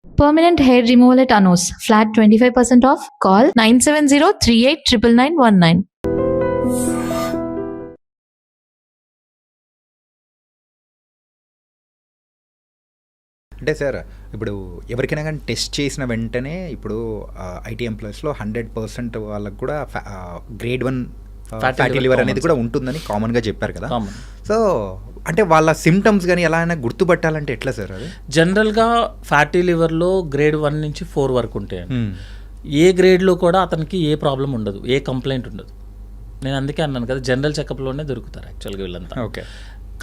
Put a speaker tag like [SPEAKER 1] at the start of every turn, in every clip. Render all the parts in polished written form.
[SPEAKER 1] Permanent hair removal at Anos. Flat 25% off. Call 970-389919.
[SPEAKER 2] అంటే sir ఇప్పుడు ఎవరికైనా కానీ టెస్ట్ చేసిన వెంటనే ఇప్పుడు ఐటీ ఎంప్లాయీస్లో 100% వాళ్ళకు కూడా గ్రేడ్ 1 ఫ్యాటీ లివర్ అనేది కూడా ఉంటుందని కామన్గా చెప్పారు కదా. సో అంటే వాళ్ళ సిమ్టమ్స్ కానీ ఎలా అయినా గుర్తుపట్టాలంటే ఎట్లా సార్ అది?
[SPEAKER 3] జనరల్గా ఫ్యాటీ లివర్లో గ్రేడ్ 1 నుంచి 4 వరకు ఉంటాయండి. ఏ గ్రేడ్లో కూడా అతనికి ఏ ప్రాబ్లం ఉండదు, ఏ కంప్లైంట్ ఉండదు. నేను అందుకే అన్నాను కదా, జనరల్ చెకప్లోనే దొరుకుతారు యాక్చువల్గా వీళ్ళంతా.
[SPEAKER 2] ఓకే.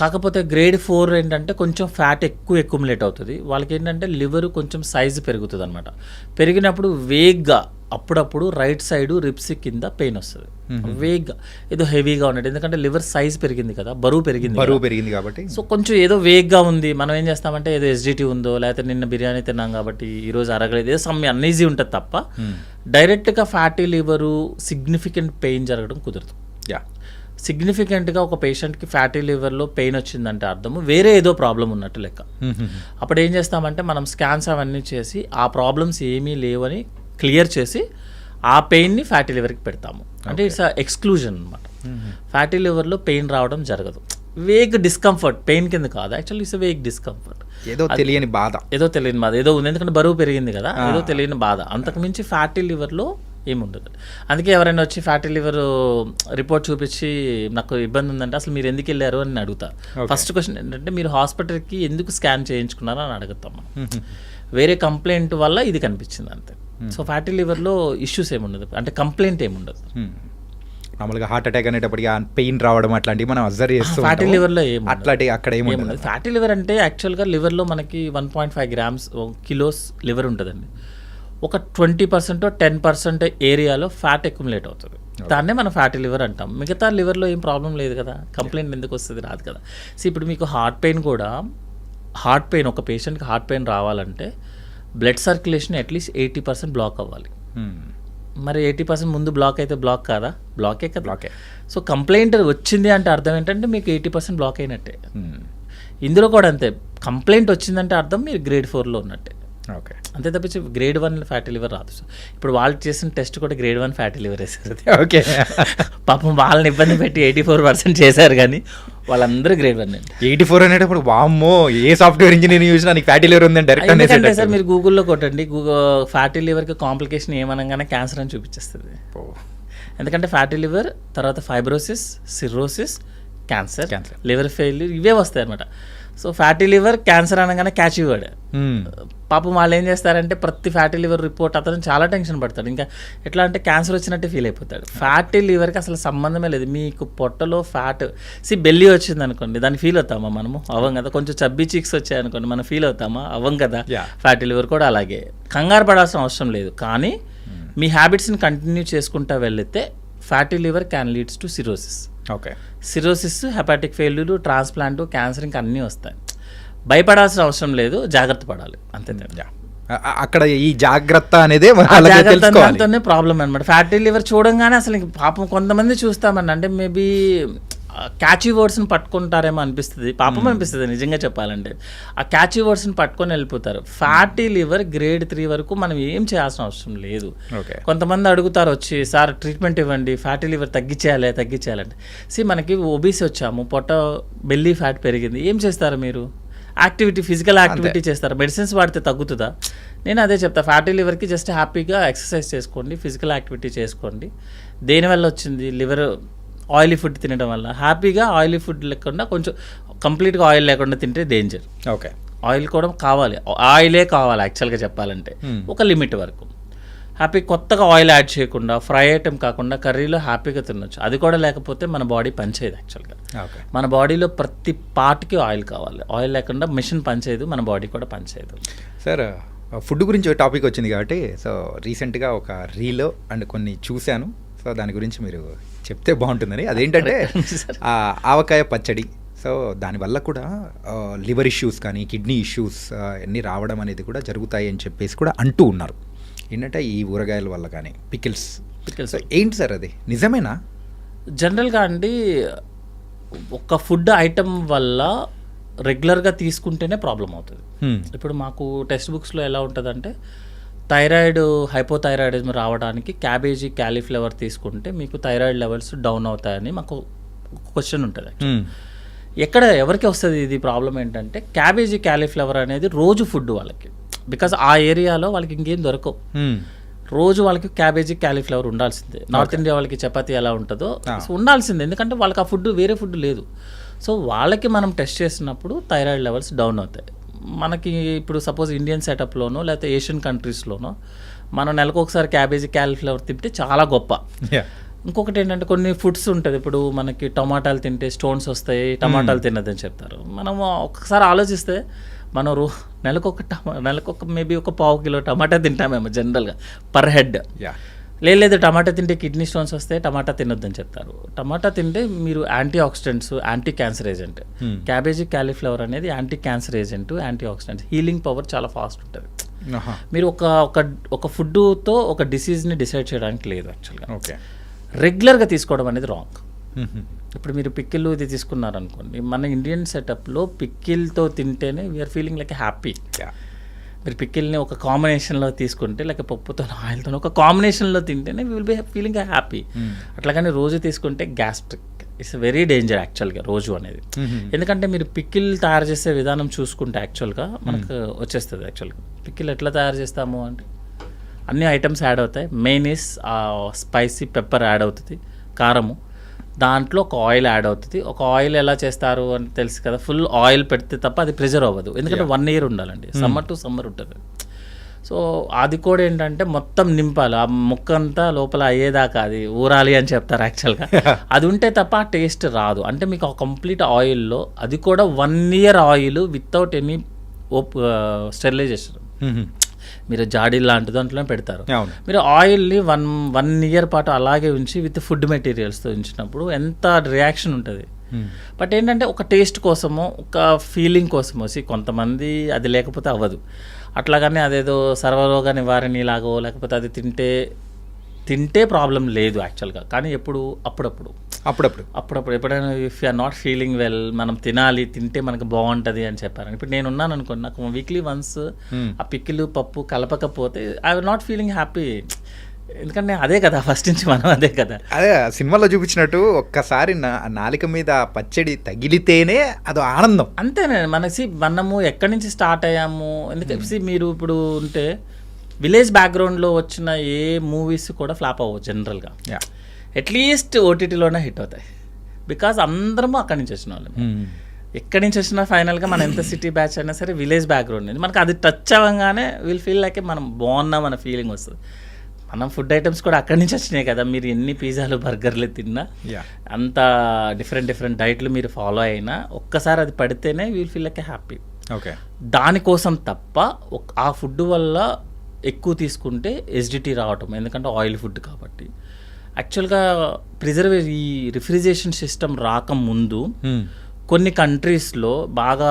[SPEAKER 3] కాకపోతే గ్రేడ్ 4 ఏంటంటే కొంచెం ఫ్యాట్ ఎక్కువ ఎక్యుములేట్ అవుతుంది. వాళ్ళకి ఏంటంటే లివర్ కొంచెం సైజు పెరుగుతుంది అనమాట. పెరిగినప్పుడు వేగ్గా అప్పుడప్పుడు రైట్ సైడ్ రిప్స్ కింద పెయిన్ వస్తుంది. వేగ్గా ఏదో హెవీగా ఉన్నట్టు, ఎందుకంటే లివర్ సైజ్ పెరిగింది కదా, బరువు పెరిగింది
[SPEAKER 2] కాబట్టి.
[SPEAKER 3] సో కొంచెం ఏదో వేగ్గా ఉంది. మనం ఏం చేస్తామంటే ఏదో ఎస్జిటీ ఉందో, లేకపోతే నిన్న బిర్యానీ తిన్నాం కాబట్టి ఈరోజు అరగలేదు, ఏదో సమ్ అన్ఈజీ ఉంటుంది తప్ప డైరెక్ట్గా ఫ్యాటీ లివరు సిగ్నిఫికెంట్ పెయిన్ జరగడం కుదరదు. సిగ్నిఫికెంట్గా ఒక పేషెంట్కి ఫ్యాటీ లివర్లో పెయిన్ వచ్చిందంటే అర్థము వేరే ఏదో ప్రాబ్లం ఉన్నట్టు లెక్క. అప్పుడు ఏం చేస్తామంటే మనం స్కాన్స్ అవన్నీ చేసి ఆ ప్రాబ్లమ్స్ ఏమీ లేవని క్లియర్ చేసి ఆ పెయిన్ని ఫ్యాటీ లివర్కి పెడతాము. అంటే ఇట్స్ ఎక్స్క్లూజన్ అనమాట. ఫ్యాటీ లివర్లో పెయిన్ రావడం జరగదు. వేగ్ డిస్కంఫర్ట్, పెయిన్ కింద కాదు యాక్చువల్లీ, ఇట్స్ వేగ్ డిస్కంఫర్ట్,
[SPEAKER 2] ఏదో తెలియని బాధ
[SPEAKER 3] ఏదో ఉంది. ఎందుకంటే బరువు పెరిగింది కదా, ఏదో తెలియని బాధ. అంతకుమించి ఫ్యాటీ లివర్లో ఏముండదు. అందుకే ఎవరైనా వచ్చి ఫ్యాటీ లివర్ రిపోర్ట్ చూపించి నాకు ఇబ్బంది ఉందంటే అసలు మీరు ఎందుకు వెళ్ళారు అని అడుగుతా. ఫస్ట్ క్వశ్చన్ ఏంటంటే మీరు హాస్పిటల్కి ఎందుకు స్కాన్ చేయించుకున్నారో అని అడుగుతాం మనం. వేరే కంప్లైంట్ వల్ల ఇది కనిపించింది అంతే. సో ఫ్యాటీ లివర్లో ఇష్యూస్ ఏముండదు, అంటే కంప్లైంట్ ఏముండదు.
[SPEAKER 2] మామూలుగా హార్ట్ అటాక్ అనేటప్పటికి పెయిన్ రావడం అట్లాంటివి మనం అబ్జర్వ్ చేస్తాం.
[SPEAKER 3] ఫ్యాటీ లివర్లో
[SPEAKER 2] అట్లాంటి అక్కడ ఏముండదు.
[SPEAKER 3] ఫ్యాటీ లివర్ అంటే యాక్చువల్గా లివర్లో మనకి 1.5 గ్రామ్స్ కిలోస్ లివర్ ఉంటుందండి. ఒక 20% 10% ఏరియాలో ఫ్యాట్ ఎక్యుములేట్ అవుతుంది. దాన్నే మనం ఫ్యాటీ లివర్ అంటాం. మిగతా లివర్లో ఏం ప్రాబ్లం లేదు కదా, కంప్లైంట్ ఎందుకు వస్తుంది, రాదు కదా. సో ఇప్పుడు మీకు హార్ట్ పెయిన్ ఒక పేషెంట్కి హార్ట్ పెయిన్ రావాలంటే బ్లడ్ సర్క్యులేషన్ అట్లీస్ట్ 80% బ్లాక్ అవ్వాలి. మరి 80% ముందు బ్లాక్ అయితే బ్లాక్ కాదా? బ్లాకే కదా. సో కంప్లైంట్ వచ్చింది అంటే అర్థం ఏంటంటే మీకు 80% బ్లాక్ అయినట్టే. ఇందులో కూడా అంతే, కంప్లైంట్ వచ్చిందంటే అర్థం మీరు గ్రేడ్ 4లో ఉన్నట్టే.
[SPEAKER 2] ఓకే.
[SPEAKER 3] అంతే తప్పించి గ్రేడ్ 1 ఫ్యాటీ లివర్ రాదు. ఇప్పుడు వాళ్ళు చేసిన టెస్ట్ కూడా గ్రేడ్ 1 ఫ్యాటీ లివర్ వేసారు.
[SPEAKER 2] ఓకే.
[SPEAKER 3] పాపం వాళ్ళని ఇబ్బంది పెట్టి 84% చేశారు, కానీ వాళ్ళందరూ గ్రేడ్ 1 అండి.
[SPEAKER 2] 84 అనేటప్పుడు వామ్మో, ఏ సాఫ్ట్వేర్ ఇంజనీరింగ్ చూసినా నీకు ఫ్యాటీ లివర్ ఉందని డైరెక్ట్
[SPEAKER 3] ఎందుకంటే సార్ మీరు గూగుల్లో కొట్టండి, ఫ్యాటీ లివర్కి కాంప్లికేషన్ ఏమనగానే క్యాన్సర్ అని చూపించేస్తుంది. ఎందుకంటే ఫ్యాటీ లివర్ తర్వాత fibrosis, cirrhosis, cancer, liver failure ఇవే వస్తాయి అనమాట. సో ఫ్యాటీ లివర్ క్యాన్సర్ అనగానే క్యాచ్ వర్డ్. పాపం వాళ్ళు ఏం చేస్తారంటే ప్రతి ఫ్యాటీ లివర్ రిపోర్ట్ అతను చాలా టెన్షన్ పడతాడు. ఇంకా ఎట్లా అంటే క్యాన్సర్ వచ్చినట్టే ఫీల్ అయిపోతాడు. ఫ్యాటీ లివర్కి అసలు సంబంధమే లేదు. మీకు పొట్టలో ఫ్యాట్ బెల్లీ వచ్చింది అనుకోండి, దాన్ని ఫీల్ అవుతామా మనము? అవ్వం కదా. కొంచెం చబ్బీ చీక్స్ వచ్చాయనుకోండి, మనం ఫీల్ అవుతామా? అవ్వం కదా. ఫ్యాటీ లివర్ కూడా అలాగే. కంగారు పడాల్సిన అవసరం లేదు, కానీ మీ హ్యాబిట్స్ని కంటిన్యూ చేసుకుంటూ వెళితే fatty liver can leads to cirrhosis.
[SPEAKER 2] Okay.
[SPEAKER 3] Cirrhosis, hepatic failure, transplant, cancer ఇంకా అన్నీ వస్తాయి. భయపడాల్సిన అవసరం లేదు, జాగ్రత్త పడాలి అంతే.
[SPEAKER 2] అక్కడ ఈ జాగ్రత్త అనేది
[SPEAKER 3] దాంతోనే ప్రాబ్లం అనమాట. ఫ్యాటీ లివర్ చూడంగానే అసలు పాపం కొంతమంది చూస్తామని అంటే మేబీ క్యాచీ వర్డ్స్ని పట్టుకుంటారేమో అనిపిస్తుంది, పాపం అనిపిస్తుంది నిజంగా చెప్పాలంటే. ఆ క్యాచీ వర్డ్స్ని పట్టుకొని వెళ్ళిపోతారు. ఫ్యాటీ లివర్ గ్రేడ్ 3 వరకు మనం ఏం చేయాల్సిన అవసరం లేదు. కొంతమంది అడుగుతారు వచ్చి, సార్ ట్రీట్మెంట్ ఇవ్వండి, ఫ్యాటీ లివర్ తగ్గించేయాలంటే మనకి ఒబీసీ వచ్చాము, పొట్ట బెల్లీ ఫ్యాట్ పెరిగింది, ఏం చేస్తారు మీరు? ఫిజికల్ యాక్టివిటీ చేస్తారు. మెడిసిన్స్ వాడితే తగ్గుతుందా? నేను అదే చెప్తా, ఫ్యాటీ లివర్కి జస్ట్ హ్యాపీగా ఎక్సర్సైజ్ చేసుకోండి, ఫిజికల్ యాక్టివిటీ చేసుకోండి. దేనివల్ల వచ్చింది? లివర్ ఆయిలీ ఫుడ్ తినడం వల్ల. హ్యాపీగా ఆయిలీ ఫుడ్ లేకుండా కొంచెం కంప్లీట్గా ఆయిల్ లేకుండా తింటే డేంజర్.
[SPEAKER 2] ఓకే.
[SPEAKER 3] ఆయిల్ కూడా కావాలి, ఆయిలే కావాలి యాక్చువల్గా చెప్పాలంటే ఒక లిమిట్ వరకు. హ్యాపీ కొత్తగా ఆయిల్ యాడ్ చేయకుండా, ఫ్రై ఐటమ్ కాకుండా కర్రీలో హ్యాపీగా తినొచ్చు. అది కూడా లేకపోతే మన బాడీ పనిచేయదు యాక్చువల్గా. మన బాడీలో ప్రతి పార్ట్కి ఆయిల్ కావాలి. ఆయిల్ లేకుండా మిషన్ పనిచేయదు, మన బాడీ కూడా పనిచేయదు.
[SPEAKER 2] సార్ ఫుడ్ గురించి ఒక టాపిక్ వచ్చింది కాబట్టి, సో రీసెంట్గా ఒక రీలో అండ్ కొన్ని చూశాను, సో దాని గురించి మీరు చెప్తే బాగుంటుందని. అదేంటంటే ఆవకాయ పచ్చడి. సో దానివల్ల కూడా లివర్ ఇష్యూస్ కానీ కిడ్నీ ఇష్యూస్ అన్నీ రావడం అనేది కూడా జరుగుతాయి అని చెప్పేసి కూడా అంటూ ఉన్నారు. ఏంటంటే ఈ ఊరగాయల వల్ల కానీ పికిల్స్ ఏంటి సార్, అది నిజమేనా?
[SPEAKER 3] జనరల్గా అండి ఒక ఫుడ్ ఐటమ్ వల్ల రెగ్యులర్గా తీసుకుంటేనే ప్రాబ్లం అవుతుంది. ఇప్పుడు మాకు టెక్స్ట్ బుక్స్లో ఎలా ఉంటుందంటే థైరాయిడ్ హైపోథైరాయిడిజం రావడానికి క్యాబేజీ క్యాలీఫ్లవర్ తీసుకుంటే మీకు థైరాయిడ్ లెవెల్స్ డౌన్ అవుతాయని మాకు క్వశ్చన్ ఉంటుంది. ఎక్కడ ఎవరికి వస్తుంది ఇది ప్రాబ్లం ఏంటంటే క్యాబేజీ క్యాలీఫ్లవర్ అనేది రోజు ఫుడ్ వాళ్ళకి, బికాజ్ ఆ ఏరియాలో వాళ్ళకి ఇంకేం దొరకవు. రోజు వాళ్ళకి క్యాబేజీ క్యాలీఫ్లవర్ ఉండాల్సిందే. నార్త్ ఇండియా వాళ్ళకి చపాతీ ఎలా ఉంటుందో ఉండాల్సిందే, ఎందుకంటే వాళ్ళకి ఆ ఫుడ్ వేరే ఫుడ్ లేదు. సో వాళ్ళకి మనం టెస్ట్ చేసినప్పుడు థైరాయిడ్ లెవెల్స్ డౌన్ అవుతాయి. మనకి ఇప్పుడు సపోజ్ ఇండియన్ సెటప్లోనో లేకపోతే ఏషియన్ కంట్రీస్లోనో మనం నెలకు ఒకసారి క్యాబేజీ క్యాలీఫ్లవర్ తింటే చాలా గొప్ప. ఇంకొకటి ఏంటంటే కొన్ని ఫుడ్స్ ఉంటుంది, ఇప్పుడు మనకి టమాటాలు తింటే స్టోన్స్ వస్తాయి, టమాటాలు తినదని చెప్తారు. మనం ఒకసారి ఆలోచిస్తే మనం నెలకొక మేబీ ఒక పావు కిలో టమాటా తింటామేమో జనరల్గా పర్ హెడ్. లేదు టమాటా తింటే కిడ్నీ స్టోన్స్ వస్తే టమాటా తినొద్దని చెప్తారు. టమాటా తింటే మీరు antioxidants, anti cancer agent. Cabbage cauliflower అనేది anti cancer agent, antioxidants, healing power చాలా ఫాస్ట్ ఉంటుంది. మీరు ఒక ఫుడ్తో ఒక డిసీజ్ని డిసైడ్ చేయడానికి లేదు యాక్చువల్గా. రెగ్యులర్గా తీసుకోవడం అనేది రాంగ్. ఇప్పుడు మీరు పిక్కిల్ ఇది తీసుకున్నారనుకోండి, మన ఇండియన్ సెటప్లో పిక్కిల్తో తింటేనే వీఆర్ ఫీలింగ్ లైక్ హ్యాపీ. మీరు పిక్కిల్ని ఒక కాంబినేషన్లో తీసుకుంటే లేక పప్పుతో ఆయిల్తో ఒక కాంబినేషన్లో తింటేనే we will be feeling happy. అట్లాగని రోజు తీసుకుంటే గ్యాస్ట్రిక్ ఇట్స్ వెరీ డేంజర్ యాక్చువల్గా రోజు అనేది. ఎందుకంటే మీరు పిక్కిల్ తయారు చేసే విధానం చూసుకుంటే యాక్చువల్గా మనకు వచ్చేస్తుంది. యాక్చువల్గా పిక్కిల్ ఎట్లా తయారు చేస్తాము అంటే అన్ని ఐటమ్స్ యాడ్ అవుతాయి. Main is spicy pepper add అవుతుంది, కారము, దాంట్లో ఒక ఆయిల్ యాడ్ అవుతుంది. ఒక ఆయిల్ ఎలా చేస్తారు అని తెలుసు కదా, ఫుల్ ఆయిల్ పెడితే తప్ప అది ప్రిజర్వ్ అవ్వదు, ఎందుకంటే 1 year ఉండాలండి, సమ్మర్ టు సమ్మర్ ఉంటుంది. సో అది కూడా ఏంటంటే మొత్తం నింపాలి, ఆ ముక్క అంతా లోపల అయ్యేదాకా అది ఊరాలి అని చెప్తారు యాక్చువల్గా. అది ఉంటే తప్ప ఆ టేస్ట్ రాదు. అంటే మీకు ఆ కంప్లీట్ ఆయిల్లో, అది కూడా 1 year oil without any sterilization, మీరు జాడీ లాంటి దాంట్లో పెడతారు. మీరు ఆయిల్ని 1 year పాటు అలాగే ఉంచి విత్ ఫుడ్ మెటీరియల్స్తో ఉంచినప్పుడు ఎంత రియాక్షన్ ఉంటుంది. బట్ ఏంటంటే ఒక టేస్ట్ కోసమో ఒక ఫీలింగ్ కోసమో కొంతమంది అది లేకపోతే అవ్వదు. అట్లాగనే అదేదో సర్వరోగ నివారణ లాగో లేకపోతే అది తింటే ప్రాబ్లం లేదు యాక్చువల్గా. కానీ అప్పుడప్పుడు ఎప్పుడైనా if you are not feeling well, మనం తింటే మనకు బాగుంటుంది అని చెప్పారు. ఇప్పుడు నేను ఉన్నాను అనుకోండి, నాకు వీక్లీ వన్స్ ఆ పిక్కిలు పప్పు కలపకపోతే I will not feeling happy. ఎందుకంటే అదే కదా ఫస్ట్ నుంచి మనం అదే కదా,
[SPEAKER 2] అదే సినిమాలో చూపించినట్టు ఒక్కసారి నాలిక మీద పచ్చడి తగిలితేనే అదో ఆనందం.
[SPEAKER 3] అంతేనే మనము ఎక్కడి నుంచి స్టార్ట్ అయ్యాము. ఎందుకంటే మీరు ఇప్పుడు ఉంటే విలేజ్ బ్యాక్గ్రౌండ్లో వచ్చిన ఏ మూవీస్ కూడా ఫ్లాప్ అవ్వవు జనరల్గా. అట్లీస్ట్ ఓటీటీలోనే హిట్ అవుతాయి, బికాజ్ అందరము అక్కడి నుంచి వచ్చిన వాళ్ళు. ఎక్కడి నుంచి వచ్చినా ఫైనల్గా మనం ఎంత సిటీ బ్యాచ్ అయినా సరే విలేజ్ బ్యాక్గ్రౌండ్ నుంచి మనకు అది టచ్ అవ్వగానే విల్ ఫీల్ లైక్ మనం బాగున్నాం అన్న ఫీలింగ్ వస్తుంది. మనం ఫుడ్ ఐటమ్స్ కూడా అక్కడి నుంచి వచ్చినాయి కదా. మీరు ఎన్ని పిజ్జాలు బర్గర్లు తిన్నా, అంత డిఫరెంట్ డైట్లు మీరు ఫాలో అయినా, ఒక్కసారి అది పడితేనే విల్ ఫీల్ లైక్ హ్యాపీ. దానికోసం తప్ప ఆ ఫుడ్ వల్ల ఎక్కువ తీసుకుంటే ఎసిడిటీ రావటం, ఎందుకంటే ఆయిల్ ఫుడ్ కాబట్టి. యాక్చువల్గా ఈ రిఫ్రిజరేషన్ సిస్టమ్ రాకముందు కొన్ని కంట్రీస్లో బాగా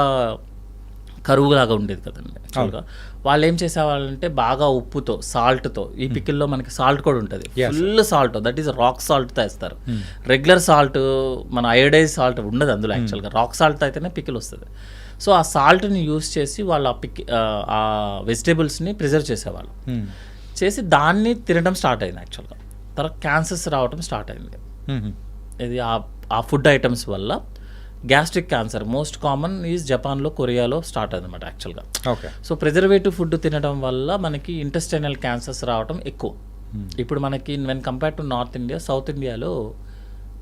[SPEAKER 3] కరువులాగా ఉండేది కదండి. యాక్చువల్గా వాళ్ళు ఏం చేసేవాళ్ళంటే బాగా ఉప్పుతో, సాల్ట్తో, ఈ పికిల్లో మనకి సాల్ట్ కూడా ఉంటుంది, full salt, that is rock సాల్ట్తో వేస్తారు. రెగ్యులర్ సాల్ట్, మన అయోడైజ్ సాల్ట్ ఉండదు అందులో. యాక్చువల్గా రాక్ సాల్ట్తో అయితేనే పికిల్ వస్తుంది. సో ఆ సాల్ట్ని యూస్ చేసి వాళ్ళు ఆ వెజిటేబుల్స్ని ప్రిజర్వ్ చేసేవాళ్ళు. చేసి దాన్ని తినడం స్టార్ట్ అయింది. యాక్చువల్గా తర్వాత క్యాన్సర్స్ రావడం స్టార్ట్ అయింది. ఇది ఆ ఫుడ్ ఐటమ్స్ వల్ల gastric cancer most common is జపాన్లో, కొరియాలో స్టార్ట్ అయిందన్నమాట యాక్చువల్గా. సో ప్రిజర్వేటివ్ ఫుడ్ తినడం వల్ల మనకి ఇంటెస్టైనల్ క్యాన్సర్స్ రావడం ఎక్కువ. ఇప్పుడు మనకి when compare to north India, south ఇండియాలో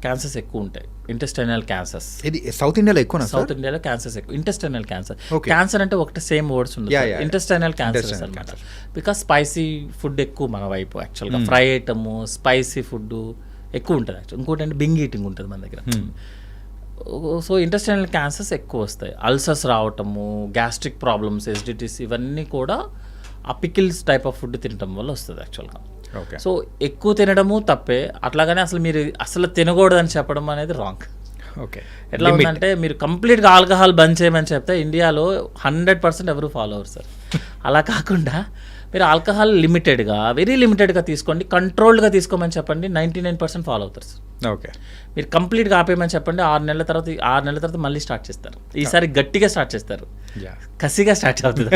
[SPEAKER 3] క్యాన్సర్స్ ఎక్కువ ఉంటాయి, ఇంటెస్టైనల్ క్యాన్సర్స్.
[SPEAKER 2] ఇది సౌత్ ఇండియాలో ఎక్కువ?
[SPEAKER 3] సౌత్ ఇండియాలో క్యాన్సర్స్ ఎక్కువ. ఇంటెస్టైనల్ క్యాన్సర్, క్యాన్సర్ అంటే ఒకటి సేమ్ వర్డ్స్ ఉంది, ఇంటెస్టైనల్ క్యాన్సర్స్ అనమాట. బికాస్ స్పైసీ ఫుడ్ ఎక్కువ మన వైపు యాక్చువల్గా, ఫ్రై ఐటమ్, స్పైసీ ఫుడ్ ఎక్కువ ఉంటుంది యాక్చువల్. ఇంకోటి అంటే బింగ్ ఈటింగ్ ఉంటుంది మన దగ్గర. సో ఇంటెస్టైనల్ క్యాన్సర్స్ ఎక్కువ వస్తాయి, అల్సర్స్ రావటము, గ్యాస్ట్రిక్ ప్రాబ్లమ్స్, ఎసిడిటీస్, ఇవన్నీ కూడా ఆ పికిల్స్ టైప్ ఆఫ్ ఫుడ్ తినడం వల్ల వస్తుంది యాక్చువల్గా. సో ఎక్కువ తినడము తప్పే, అట్లాగనే అసలు తినకూడదని చెప్పడం అనేది రాంగ్. ఎట్లా ఉందంటే మీరు కంప్లీట్గా ఆల్కహాల్ బంద్ చేయమని చెప్తే ఇండియాలో 100% ఎవరు ఫాలో అవ్వరు సార్. అలా కాకుండా మీరు ఆల్కహాల్ లిమిటెడ్గా, వెరీ లిమిటెడ్గా తీసుకోండి, కంట్రోల్డ్గా తీసుకోమని చెప్పండి, 99% ఫాలో అవుతారు సార్.
[SPEAKER 2] ఓకే.
[SPEAKER 3] మీరు కంప్లీట్గా ఆపేయమని చెప్పండి, 6 నెలల తర్వాత మళ్ళీ స్టార్ట్ చేస్తారు. ఈసారి గట్టిగా స్టార్ట్ చేస్తారు, కసిగా స్టార్ట్ అవుతుంది.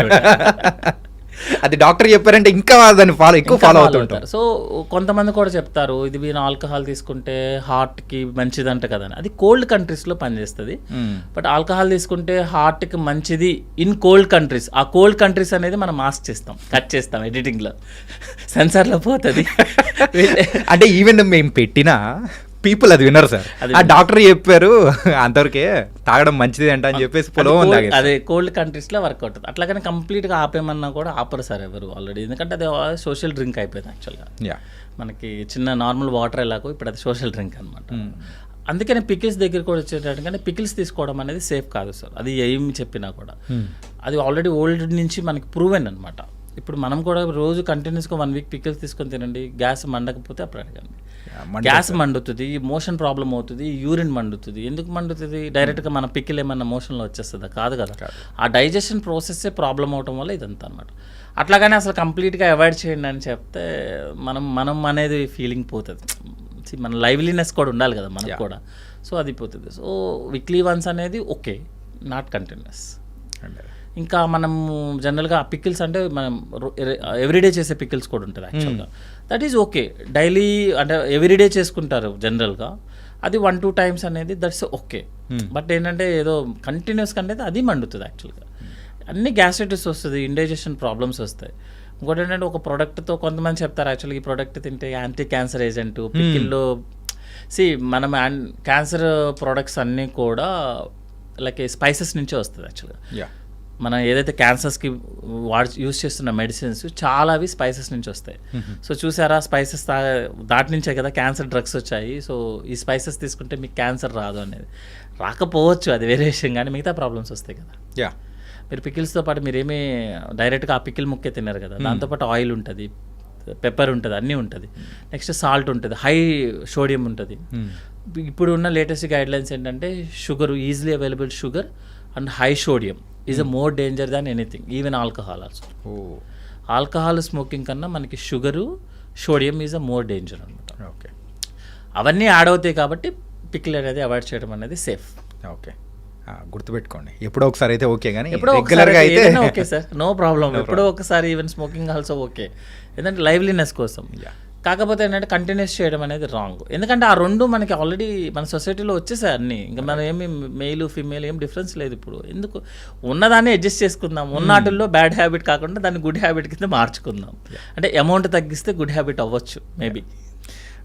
[SPEAKER 2] అది డాక్టర్ చెప్పారంటే ఇంకా దాన్ని ఎక్కువ ఫాలో అవుతుంటారు.
[SPEAKER 3] సో కొంతమంది కూడా చెప్తారు ఇది వీళ్ళు ఆల్కహాల్ తీసుకుంటే హార్ట్కి మంచిదంట కదా అని. అది కోల్డ్ కంట్రీస్లో పనిచేస్తుంది. బట్ ఆల్కహాల్ తీసుకుంటే హార్ట్కి మంచిది ఇన్ కోల్డ్ కంట్రీస్. ఆ కోల్డ్ కంట్రీస్ అనేది మనం మాస్క్ చేస్తాం, కట్ చేస్తాం ఎడిటింగ్లో, సెన్సార్లో పోతుంది.
[SPEAKER 2] అంటే ఈవెన్ మేము పెట్టినా పీపుల్ అది వినరు సార్. ఆ డాక్టర్ చెప్పారు అంతవరకే తాగడం మంచిది అంట అని చెప్పేసి
[SPEAKER 3] అదే కోల్డ్ కంట్రీస్లో వర్కౌట్ అవుతుంది. అట్లాగని కంప్లీట్గా ఆపేమన్నా కూడా ఆపరు సార్ ఎవరు ఆల్రెడీ, ఎందుకంటే అది సోషల్ డ్రింక్ అయిపోయింది యాక్చువల్గా. మనకి చిన్న నార్మల్ వాటర్ ఎలాగో ఇప్పుడు అది సోషల్ డ్రింక్ అనమాట. అందుకని పికిల్స్ దగ్గర కూడా వచ్చేటట్టుగానే పికిల్స్ తీసుకోవడం అనేది సేఫ్ కాదు సార్. అది ఏమి చెప్పినా కూడా అది ఆల్రెడీ ఓల్డ్ నుంచి మనకి ప్రూవెన్ అనమాట. ఇప్పుడు మనం కూడా రోజు కంటిన్యూస్గా 1 వీక్ పికిల్స్ తీసుకొని తినండి, గ్యాస్ మండకపోతే అప్పుడు అడగండి. గ్యాస్ మండుతుంది, మోషన్ ప్రాబ్లం అవుతుంది, యూరిన్ మండుతుంది. ఎందుకు మండుతుంది? డైరెక్ట్గా మన పికిల్ ఏమన్నా మోషన్లో వచ్చేస్తుందా? కాదు కదా. ఆ డైజెషన్ ప్రాసెస్సే ప్రాబ్లం అవటం వల్ల ఇదంతా అనమాట. అట్లాగనే అసలు కంప్లీట్గా అవాయిడ్ చేయండి అని చెప్తే మనం అనేది ఫీలింగ్ పోతుంది. మన లైవ్లీనెస్ కూడా ఉండాలి కదా మనకు కూడా. సో అది పోతుంది. సో వీక్లీ వన్స్ అనేది ఓకే, నాట్ కంటిన్యూస్. ఇంకా మనము జనరల్గా పికిల్స్ అంటే మనం ఎవ్రీడే చేసే పికిల్స్ కూడా ఉంటుంది యాక్చువల్గా. That is okay. డైలీ అంటే ఎవ్రీడే చేసుకుంటారు జనరల్గా, అది 1-2 టైమ్స్ అనేది దట్స్ ఓకే. బట్ ఏంటంటే ఏదో కంటిన్యూస్గా అనేది అది మండుతుంది యాక్చువల్గా. అన్ని గ్యాస్ట్రైటిస్ వస్తుంది, ఇండైజెషన్ ప్రాబ్లమ్స్ వస్తాయి. ఇంకోటి ఏంటంటే ఒక ప్రోడక్ట్తో కొంతమంది చెప్తారు యాక్చువల్గా ఈ ప్రోడక్ట్ తింటే యాంటీ క్యాన్సర్ ఏజెంట్ పికిల్లో. మనం క్యాన్సర్ ప్రోడక్ట్స్ అన్నీ కూడా లైక్ స్పైసెస్ నుంచే వస్తుంది యాక్చువల్గా. మనం ఏదైతే క్యాన్సర్స్కి యూజ్ చేస్తున్న మెడిసిన్స్ చాలా అవి స్పైసెస్ నుంచి వస్తాయి. సో చూసారా, స్పైసెస్ దాటి నుంచే కదా క్యాన్సర్ డ్రగ్స్ వచ్చాయి. సో ఈ స్పైసెస్ తీసుకుంటే మీకు క్యాన్సర్ రాదు అనేది రాకపోవచ్చు, అది వేరే విషయం, కానీ మిగతా ప్రాబ్లమ్స్ వస్తాయి కదా. మీరు పికిల్స్తో పాటు మీరేమీ డైరెక్ట్గా ఆ పికిల్ ముక్కే తిన్నారు కదా, దాంతోపాటు ఆయిల్ ఉంటుంది, పెప్పర్ ఉంటుంది, అన్నీ ఉంటుంది. నెక్స్ట్ సాల్ట్ ఉంటుంది, హై సోడియం ఉంటుంది. ఇప్పుడు ఉన్న లేటెస్ట్ గైడ్లైన్స్ ఏంటంటే sugar, easily available sugar and high sodium is a more danger than anything, even alcohol also. Alcohol smoking కన్నా మనకి sugar, sodium is a more danger అనమాట.
[SPEAKER 2] ఓకే.
[SPEAKER 3] అవన్నీ add అవుతాయి కాబట్టి పికిల్ అనేది అవాయిడ్ చేయడం అనేది సేఫ్.
[SPEAKER 2] ఓకే, గుర్తుపెట్టుకోండి. ఎప్పుడో ఒకసారి అయితే ఓకే, కానీ
[SPEAKER 3] రెగ్యులర్గా అయితే ఓకే సార్, నో ప్రాబ్లం. ఎప్పుడో ఒకసారి ఈవెన్ స్మోకింగ్ ఆల్సో ఓకే, ఎందుకంటే లైవ్లీనెస్ కోసం. కాకపోతే ఏంటంటే కంటిన్యూస్ చేయడం అనేది రాంగ్, ఎందుకంటే ఆ రెండు మనకి ఆల్రెడీ మన సొసైటీలో వచ్చేసాయి అన్నీ. ఇంకా మనం ఏమి మెయిల్ ఫీమేల్ ఏం డిఫరెన్స్ లేదు. ఇప్పుడు ఎందుకు ఉన్నదాన్ని అడ్జస్ట్ చేసుకుందాం, ఉన్నటిల్లో బ్యాడ్ హ్యాబిట్ కాకుండా దాన్ని గుడ్ హ్యాబిట్ కింద మార్చుకుందాం. అంటే అమౌంట్ తగ్గిస్తే గుడ్ హ్యాబిట్ అవ్వచ్చు మేబీ.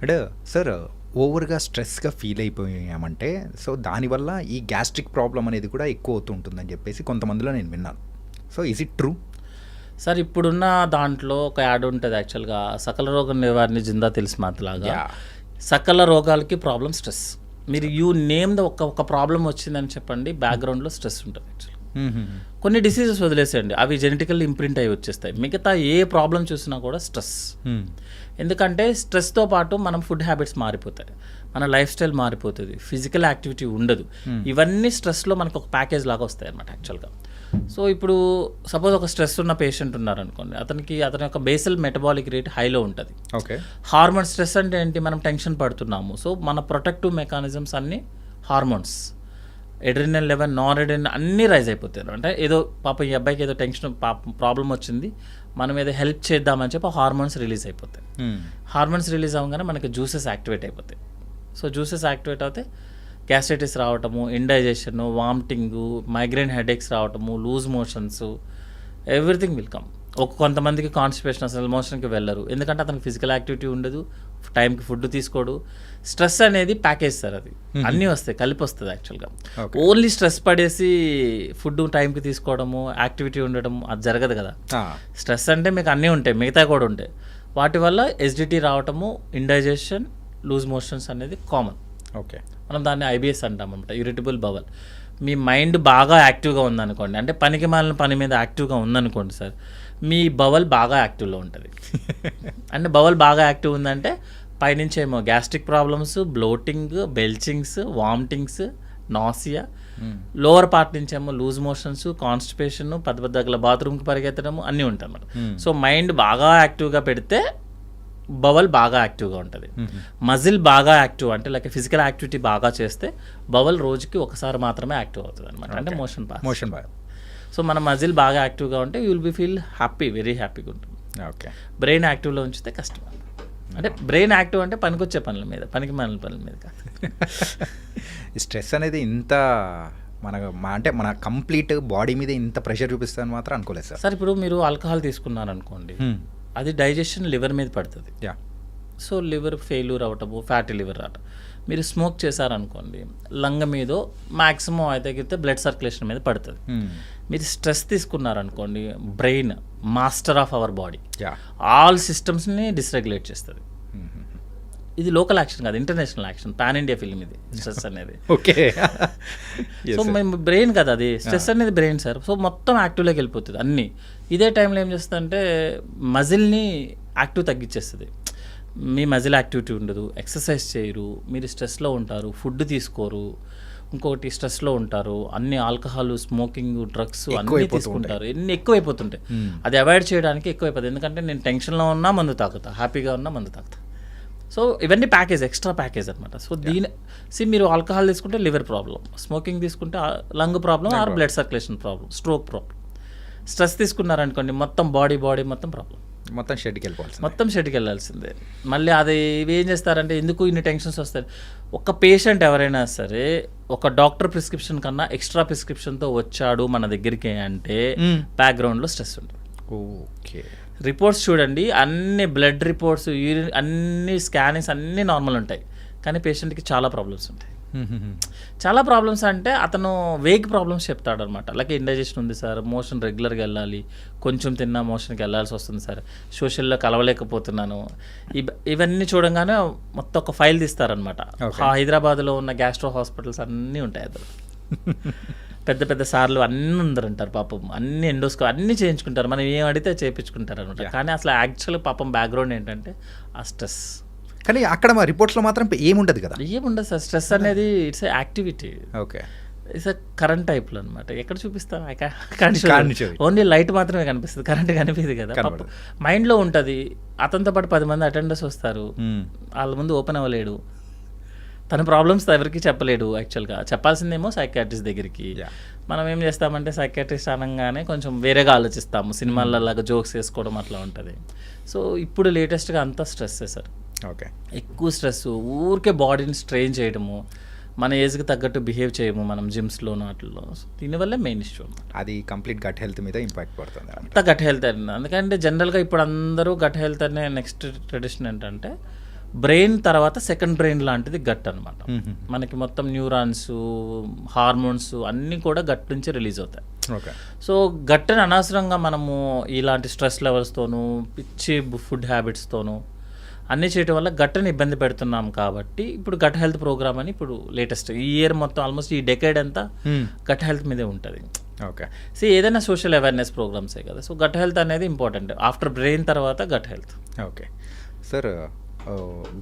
[SPEAKER 2] అంటే సార్ ఓవర్గా స్ట్రెస్గా ఫీల్ అయిపోయామంటే సో దానివల్ల ఈ గ్యాస్ట్రిక్ ప్రాబ్లం అనేది కూడా ఎక్కువ అవుతూ ఉంటుందని చెప్పేసి కొంతమందిలో నేను విన్నాను. So is it true?
[SPEAKER 3] Sir ఇప్పుడున్న దాంట్లో ఒక యాడ్ ఉంటుంది యాక్చువల్గా, సకల రోగ నివారణ జిందా తెలిసి మాతలాగా. సకల రోగాలకి ప్రాబ్లం స్ట్రెస్. మీరు యూ నేమ్ ద ఒక ప్రాబ్లం వచ్చిందని చెప్పండి, బ్యాక్గ్రౌండ్లో స్ట్రెస్ ఉంటుంది యాక్చువల్గా. కొన్ని డిసీజెస్ వదిలేసేయండి, అవి జెనెటికల్లీ ఇంప్రింట్ అయ్యి వచ్చేస్తాయి. మిగతా ఏ ప్రాబ్లం చూసినా కూడా స్ట్రెస్. ఎందుకంటే స్ట్రెస్తో పాటు మనం ఫుడ్ హ్యాబిట్స్ మారిపోతాయి, మన లైఫ్ స్టైల్ మారిపోతుంది, ఫిజికల్ యాక్టివిటీ ఉండదు. ఇవన్నీ స్ట్రెస్లో మనకు ఒక ప్యాకేజ్ లాగా వస్తాయి అన్నమాట యాక్చువల్గా. సో ఇప్పుడు సపోజ్ ఒక స్ట్రెస్ ఉన్న పేషెంట్ ఉన్నారనుకోండి, అతని యొక్క బేసల్ మెటబాలిక్ రేట్ హైలో ఉంటుంది.
[SPEAKER 2] ఓకే.
[SPEAKER 3] హార్మోన్ స్ట్రెస్ అంటే ఏంటి, మనం టెన్షన్ పడుతున్నాము, సో మన ప్రొటెక్టివ్ మెకానిజమ్స్ అన్నీ hormones, adrenal level, non adrenal అన్నీ రైజ్ అయిపోతారు. అంటే ఏదో పాప ఈ అబ్బాయికి ఏదో టెన్షన్ ప్రాబ్లం వచ్చింది, మనం ఏదో హెల్ప్ చేద్దామని చెప్పి హార్మోన్స్ రిలీజ్ అయిపోతాయి. హార్మోన్స్ రిలీజ్ అవ్వగానే మనకి జ్యూసెస్ యాక్టివేట్ అయిపోతాయి. సో జ్యూసెస్ యాక్టివేట్ అవుతే గ్యాస్ట్రైటిస్ రావటము, ఇండైజెషను, వామిటింగు, మైగ్రేన్ హెడేక్స్ రావటము, loose motions, everything will come. కొంతమందికి కాన్స్టిపేషన్, అసలు మోషన్కి వెళ్ళరు, ఎందుకంటే అతనికి ఫిజికల్ యాక్టివిటీ ఉండదు, టైంకి ఫుడ్ తీసుకోడు. స్ట్రెస్ అనేది ప్యాకేజ్ సార్, అది అన్నీ వస్తాయి, కలిపి వస్తుంది యాక్చువల్గా. ఓన్లీ స్ట్రెస్ పడేసి ఫుడ్ టైంకి తీసుకోవడము, యాక్టివిటీ ఉండడం అది జరగదు కదా. స్ట్రెస్ అంటే మీకు అన్నీ ఉంటాయి, మిగతా కూడా ఉంటాయి. వాటి వల్ల ఎస్డిటీ రావటము, ఇండైజెషన్, లూజ్ మోషన్స్ అనేది కామన్.
[SPEAKER 2] ఓకే.
[SPEAKER 3] మనం దాన్ని ఐబిఎస్ అంటామన్నమాట, ఇరిటబుల్ బవల్. మీ మైండ్ బాగా యాక్టివ్గా ఉందనుకోండి, అంటే పనికి మాలిన పని మీద యాక్టివ్గా ఉందనుకోండి సార్, మీ బవల్ బాగా యాక్టివ్లో ఉంటుంది. అంటే బవల్ బాగా యాక్టివ్ ఉందంటే పైనుంచి ఏమో gastric problems, bloating, belchings, vomitings, nausea, lower part నుంచి ఏమో లూజ్ మోషన్స్, కాన్స్టిపేషన్, పెద్ద దగ్గర బాత్రూమ్కి పరిగెత్తడము అన్నీ ఉంటాయి అన్నమాట. సో మైండ్ బాగా యాక్టివ్గా పెడితే బవల్ బాగా యాక్టివ్గా ఉంటుంది. మజిల్ బాగా యాక్టివ్ అంటే లైక్ ఫిజికల్ యాక్టివిటీ బాగా చేస్తే బవల్ రోజుకి ఒకసారి మాత్రమే యాక్టివ్ అవుతుంది అనమాట, అంటే మోషన్ బాగా. సో మన మజిల్ బాగా యాక్టివ్గా ఉంటే you will be feel happy, very హ్యాపీగా ఉంటుంది.
[SPEAKER 2] ఓకే.
[SPEAKER 3] బ్రెయిన్ యాక్టివ్లో ఉంచితే కష్టం. అంటే బ్రెయిన్ యాక్టివ్ అంటే పనికొచ్చే పనుల మీద, పనికి మాలిన పనుల మీద కాదు.
[SPEAKER 2] ఈ స్ట్రెస్ అనేది ఇంత అంటే మన కంప్లీట్ బాడీ మీద ఇంత ప్రెషర్ చూపిస్తుందని మాత్రం అనుకోలేదు సార్.
[SPEAKER 3] సార్ ఇప్పుడు మీరు ఆల్కహాల్ తీసుకున్నారనుకోండి, అది డైజెషన్ లివర్ మీద పడుతుంది. సో లివర్ ఫెయిల్యూర్ అవటము, ఫ్యాటీ లివర్ రావటం. మీరు స్మోక్ చేశారనుకోండి, లంగ మీద మ్యాక్సిమం అయితే బ్లడ్ సర్క్యులేషన్ మీద పడుతుంది. మీరు స్ట్రెస్ తీసుకున్నారనుకోండి, brain master of our body, all సిస్టమ్స్ని డిస్రెగ్యులేట్ చేస్తుంది. ఇది లోకల్ యాక్షన్ కాదు, international action, pan India film ఇది స్ట్రెస్ అనేది.
[SPEAKER 2] ఓకే.
[SPEAKER 3] సో మేము బ్రెయిన్ కదా అది, స్ట్రెస్ అనేది బ్రెయిన్ సార్. సో మొత్తం యాక్టివ్లోకి వెళ్ళిపోతుంది అన్నీ. ఇదే టైంలో ఏం చేస్తుందంటే మజిల్ని యాక్టివ్ తగ్గించేస్తుంది. మీ మజిల్ యాక్టివిటీ ఉండదు, ఎక్సర్సైజ్ చేయరు, మీరు స్ట్రెస్లో ఉంటారు, ఫుడ్ తీసుకోరు, ఇంకొకటి స్ట్రెస్లో ఉంటారు, అన్ని ఆల్కహాల్, స్మోకింగ్, డ్రగ్స్ అన్నీ తీసుకుంటారు, ఎన్ని ఎక్కువైపోతుంటాయి. అది అవాయిడ్ చేయడానికి ఎక్కువైపోతుంది. ఎందుకంటే నేను టెన్షన్లో ఉన్నా మందు తాగుతా, హ్యాపీగా ఉన్నా మందు తాగుతా. సో ఇవన్నీ ప్యాకేజ్, ఎక్స్ట్రా ప్యాకేజ్ అనమాట. సో మీరు ఆల్కహాల్ తీసుకుంటే లివర్ ప్రాబ్లం, స్మోకింగ్ తీసుకుంటే lung problem, or blood circulation problem, stroke problem. Stress తీసుకున్నారనుకోండి మొత్తం బాడీ మొత్తం ప్రాబ్లం,
[SPEAKER 2] మొత్తం
[SPEAKER 3] షెడ్కి వెళ్ళాల్సిందే. మళ్ళీ అది ఇవి ఏం చేస్తారంటే ఎందుకు ఇన్ని టెన్షన్స్ వస్తాయి. ఒక పేషెంట్ ఎవరైనా సరే ఒక డాక్టర్ ప్రిస్క్రిప్షన్ కన్నా ఎక్స్ట్రా ప్రిస్క్రిప్షన్తో వచ్చాడు మన దగ్గరికి అంటే బ్యాక్గ్రౌండ్లో స్ట్రెస్ ఉంటుంది.
[SPEAKER 2] ఓకే.
[SPEAKER 3] రిపోర్ట్స్ చూడండి, అన్ని బ్లడ్ రిపోర్ట్స్, యూరిన్, అన్ని స్కానింగ్స్ అన్నీ నార్మల్ ఉంటాయి, కానీ పేషెంట్కి చాలా ప్రాబ్లమ్స్ ఉంటాయి. చాలా ప్రాబ్లమ్స్ అంటే అతను వేగ్ ప్రాబ్లమ్స్ చెప్తాడు అనమాట. లైక్ ఇండైజెషన్ ఉంది సార్, మోషన్ రెగ్యులర్గా వెళ్ళాలి, కొంచెం తిన్నా మోషన్కి వెళ్ళాల్సి వస్తుంది సార్, సోషల్లో కలవలేకపోతున్నాను. ఇవన్నీ చూడంగానే మొత్తం ఒక ఫైల్ తీస్తారనమాట. హైదరాబాద్లో ఉన్న గ్యాస్ట్రో హాస్పిటల్స్ అన్నీ ఉంటాయి అందులో. పెద్ద పెద్ద సార్లు అన్నీ ఉందరంటారు పాపం, అన్ని ఎండోస్కో అన్నీ చేయించుకుంటారు, మనం ఏం అడిగితే చేయించుకుంటారు అనమాట. కానీ అసలు యాక్చువల్ పాపం బ్యాక్గ్రౌండ్ ఏంటంటే ఆ స్ట్రెస్.
[SPEAKER 2] కానీ అక్కడ మా రిపోర్ట్స్లో మాత్రం ఏముండదు కదా.
[SPEAKER 3] ఏముండదు సార్, స్ట్రెస్ అనేది it's activity.
[SPEAKER 2] Okay.
[SPEAKER 3] It's current టైప్లో అనమాట. ఎక్కడ చూపిస్తాం, ఓన్లీ లైట్ మాత్రమే కనిపిస్తుంది, కరెంట్ కనిపిస్తుంది కదా. మైండ్లో ఉంటుంది. అతనితో పాటు 10 మంది అటెండర్స్ వస్తారు, వాళ్ళ ముందు ఓపెన్ అవ్వలేడు, తన ప్రాబ్లమ్స్ ఎవరికి చెప్పలేడు. యాక్చువల్గా చెప్పాల్సిందేమో సైకియాట్రిస్ట్ దగ్గరికి. మనం ఏం చేస్తామంటే సైకియాట్రిస్ట్ అనగానే కొంచెం వేరేగా ఆలోచిస్తాము, సినిమాలలాగా జోక్స్ వేసుకోవడం అట్లా ఉంటుంది. సో ఇప్పుడు లేటెస్ట్గా అంతా స్ట్రెస్సే సార్.
[SPEAKER 2] ఓకే.
[SPEAKER 3] ఎక్కువ స్ట్రెస్, ఊరికే బాడీని స్ట్రెయిన్ చేయడము, మన ఏజ్కి తగ్గట్టు బిహేవ్ చేయము మనం జిమ్స్లోనూ వాటిల్లో. దీనివల్ల మెయిన్ ఇష్యూ
[SPEAKER 2] అది కంప్లీట్ గట్ హెల్త్ మీద ఇంపాక్ట్ పడుతుంది.
[SPEAKER 3] అంతా గట్ హెల్త్ అండి. ఎందుకంటే జనరల్గా ఇప్పుడు అందరూ గట్ హెల్త్ అనే నెక్స్ట్ ట్రెడిషన్ ఏంటంటే బ్రెయిన్ తర్వాత సెకండ్ బ్రెయిన్ లాంటిది గట్ అనమాట. మనకి మొత్తం న్యూరాన్స్, హార్మోన్స్ అన్నీ కూడా గట్ నుంచి రిలీజ్ అవుతాయి. సో గట్ని అనవసరంగా మనము ఇలాంటి స్ట్రెస్ లెవెల్స్తోనూ, పిచ్చి ఫుడ్ హ్యాబిట్స్తోనూ అన్నీ చేయడం వల్ల గట్ని ఇబ్బంది పెడుతున్నాం. కాబట్టి ఇప్పుడు గట్ హెల్త్ ప్రోగ్రామ్ అని ఇప్పుడు లేటెస్ట్ ఈ ఇయర్ మొత్తం ఆల్మోస్ట్ ఈ డెకేడ్ అంతా గట్ హెల్త్ మీదే ఉంటుంది.
[SPEAKER 2] ఓకే.
[SPEAKER 3] సో ఏదైనా సోషల్ అవేర్నెస్ ప్రోగ్రామ్సే కదా. సో గట్ హెల్త్ అనేది ఇంపార్టెంట్, ఆఫ్టర్ బ్రెయిన్ తర్వాత gut health.
[SPEAKER 2] Okay sir,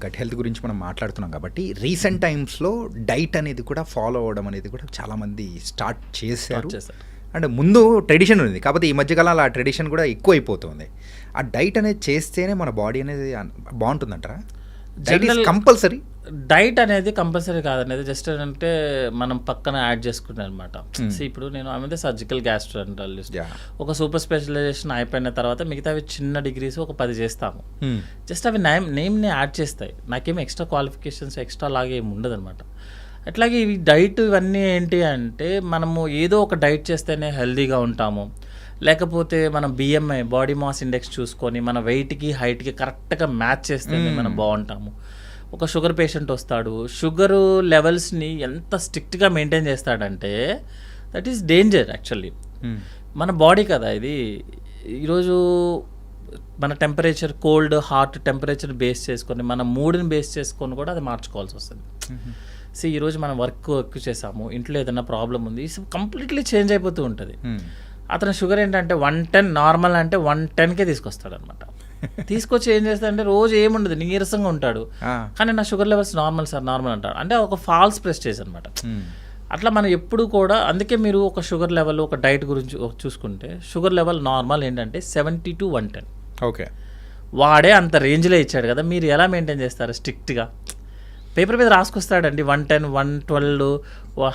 [SPEAKER 2] gut health గురించి మనం మాట్లాడుతున్నాం కాబట్టి రీసెంట్ టైమ్స్లో డైట్ అనేది కూడా ఫాలో అవ్వడం అనేది కూడా చాలామంది స్టార్ట్ చేశారు. అండ్ ముందు ట్రెడిషన్ ఉంది, కాకపోతే ఈ మధ్యకాలంలో ఆ ట్రెడిషన్ కూడా ఎక్కువ అయిపోతుంది. ఆ డైట్ అనేది చేస్తేనే మన బాడీ అనేది బాగుంటుందంటారా? కంపల్సరీ
[SPEAKER 3] డైట్ అనేది కంపల్సరీ కాదనేది జస్ట్ అంటే మనం పక్కన యాడ్ చేసుకుంటాం అనమాట. ఇప్పుడు నేను ఆమె సర్జికల్ గ్యాస్ట్రోఎంటరాలజిస్ట్, ఒక సూపర్ స్పెషలైజేషన్ అయిపోయిన తర్వాత మిగతావి చిన్న డిగ్రీస్ ఒక 10 చేస్తాము. జస్ట్ అవి నేమ్ని యాడ్ చేస్తాయి, నాకేమి ఎక్స్ట్రా క్వాలిఫికేషన్స్ ఎక్స్ట్రా లాగా ఏమి ఉండదు అనమాట. అట్లాగే ఇవి డైట్ ఇవన్నీ ఏంటి అంటే మనము ఏదో ఒక డైట్ చేస్తేనే హెల్దీగా ఉంటాము, లేకపోతే మనం బిఎంఐ బాడీ మాస్ ఇండెక్స్ చూసుకొని మన వెయిట్కి హైట్కి కరెక్ట్గా మ్యాచ్ చేస్తేనే మనం బాగుంటాము. ఒక షుగర్ పేషెంట్ వస్తాడు, షుగరు లెవెల్స్ని ఎంత స్ట్రిక్ట్గా మెయింటైన్ చేస్తాడంటే దట్ ఈస్ డేంజర్ యాక్చువల్లీ. మన బాడీ కదా ఇది. ఈరోజు మన temperature, cold hot temperature base చేసుకొని మన మూడ్ని బేస్ చేసుకొని కూడా అది మార్చుకోవాల్సి వస్తుంది. సో ఈరోజు మనం వర్క్ చేసాము, ఇంట్లో ఏదైనా ప్రాబ్లం ఉంది, కంప్లీట్లీ చేంజ్ అయిపోతూ ఉంటుంది. అతని షుగర్ ఏంటంటే 110 నార్మల్ అంటే 110కే తీసుకొస్తాడు అనమాట. తీసుకొచ్చి ఏం చేస్తాడంటే రోజు ఏముండదు, నీరసంగా ఉంటాడు, కానీ నా sugar levels normal sir normal అంటాడు. అంటే ఒక ఫాల్స్ ప్రెస్టేజ్ అనమాట. అట్లా మనం ఎప్పుడు కూడా, అందుకే మీరు ఒక షుగర్ లెవెల్, ఒక డైట్ గురించి చూసుకుంటే షుగర్ లెవెల్ నార్మల్ ఏంటంటే 70 to 110.
[SPEAKER 2] ఓకే,
[SPEAKER 3] వాడే అంత రేంజ్లో ఇచ్చాడు కదా, మీరు ఎలా మెయింటైన్ చేస్తారు స్ట్రిక్ట్గా? పేపర్ మీద రాసుకొస్తాడండి 110, 112,